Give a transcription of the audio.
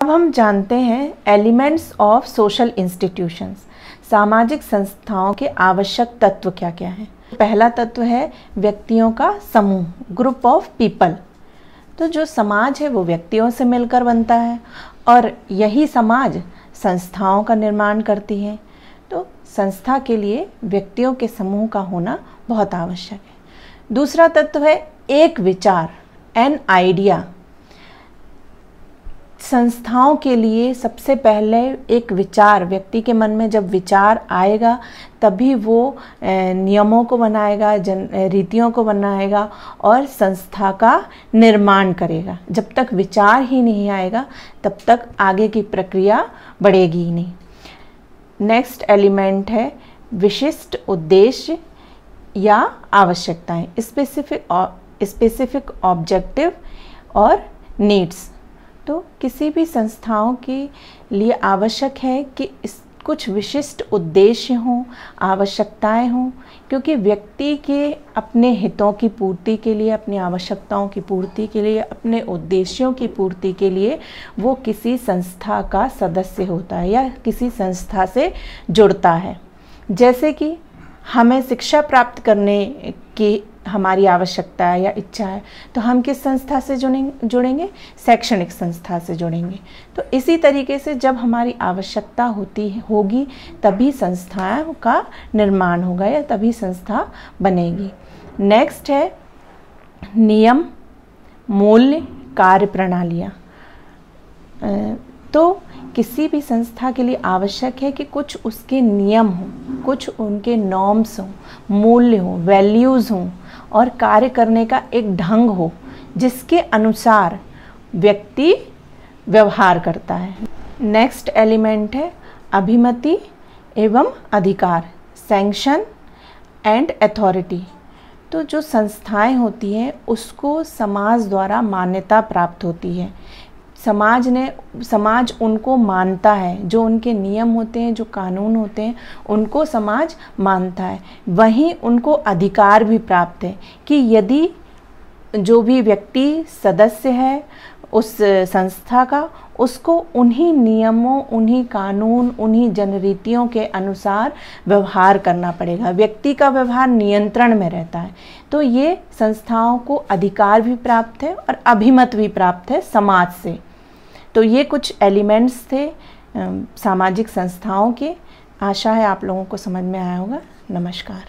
अब हम जानते हैं एलिमेंट्स ऑफ सोशल इंस्टीट्यूशंस, सामाजिक संस्थाओं के आवश्यक तत्व क्या क्या हैं। पहला तत्व है व्यक्तियों का समूह, ग्रुप ऑफ पीपल। तो जो समाज है वो व्यक्तियों से मिलकर बनता है और यही समाज संस्थाओं का निर्माण करती है। तो संस्था के लिए व्यक्तियों के समूह का होना बहुत आवश्यक है। दूसरा तत्व है एक विचार, एन आइडिया। संस्थाओं के लिए सबसे पहले एक विचार, व्यक्ति के मन में जब विचार आएगा तभी वो नियमों को बनाएगा, रीतियों को बनाएगा और संस्था का निर्माण करेगा। जब तक विचार ही नहीं आएगा तब तक आगे की प्रक्रिया बढ़ेगी ही नहीं। नेक्स्ट एलिमेंट है विशिष्ट उद्देश्य या आवश्यकताएं, स्पेसिफिक ऑब्जेक्टिव और नीड्स। तो किसी भी संस्थाओं के लिए आवश्यक है कि कुछ विशिष्ट उद्देश्य हों, आवश्यकताएं हों, क्योंकि व्यक्ति के अपने हितों की पूर्ति के लिए, अपनी आवश्यकताओं की पूर्ति के लिए, अपने उद्देश्यों की पूर्ति के लिए वो किसी संस्था का सदस्य होता है या किसी संस्था से जुड़ता है। जैसे कि हमें शिक्षा प्राप्त करने की हमारी आवश्यकता है या इच्छा है तो हम किस संस्था से जुड़ेंगे? शैक्षणिक संस्था से जुड़ेंगे। तो इसी तरीके से जब हमारी आवश्यकता होगी तभी संस्थाओं का निर्माण होगा या तभी संस्था बनेगी। नेक्स्ट है नियम, मूल्य, कार्य प्रणालियाँ। तो किसी भी संस्था के लिए आवश्यक है कि कुछ उसके नियम हों, कुछ उनके नॉर्म्स हों, मूल्य हों, वैल्यूज़ हों और कार्य करने का एक ढंग हो जिसके अनुसार व्यक्ति व्यवहार करता है। नेक्स्ट एलिमेंट है अभिमति एवं अधिकार, सैंक्शन एंड अथॉरिटी। तो जो संस्थाएं होती हैं उसको समाज द्वारा मान्यता प्राप्त होती है। समाज उनको मानता है, जो उनके नियम होते हैं, जो कानून होते हैं उनको समाज मानता है। वहीं उनको अधिकार भी प्राप्त है कि यदि जो भी व्यक्ति सदस्य है उस संस्था का, उसको उन्हीं नियमों, उन्हीं कानून, उन्हीं जनरीतियों के अनुसार व्यवहार करना पड़ेगा। व्यक्ति का व्यवहार नियंत्रण में रहता है। तो ये संस्थाओं को अधिकार भी प्राप्त है और अभिमत भी प्राप्त है समाज से। तो ये कुछ एलिमेंट्स थे सामाजिक संस्थाओं के। आशा है आप लोगों को समझ में आया होगा। नमस्कार।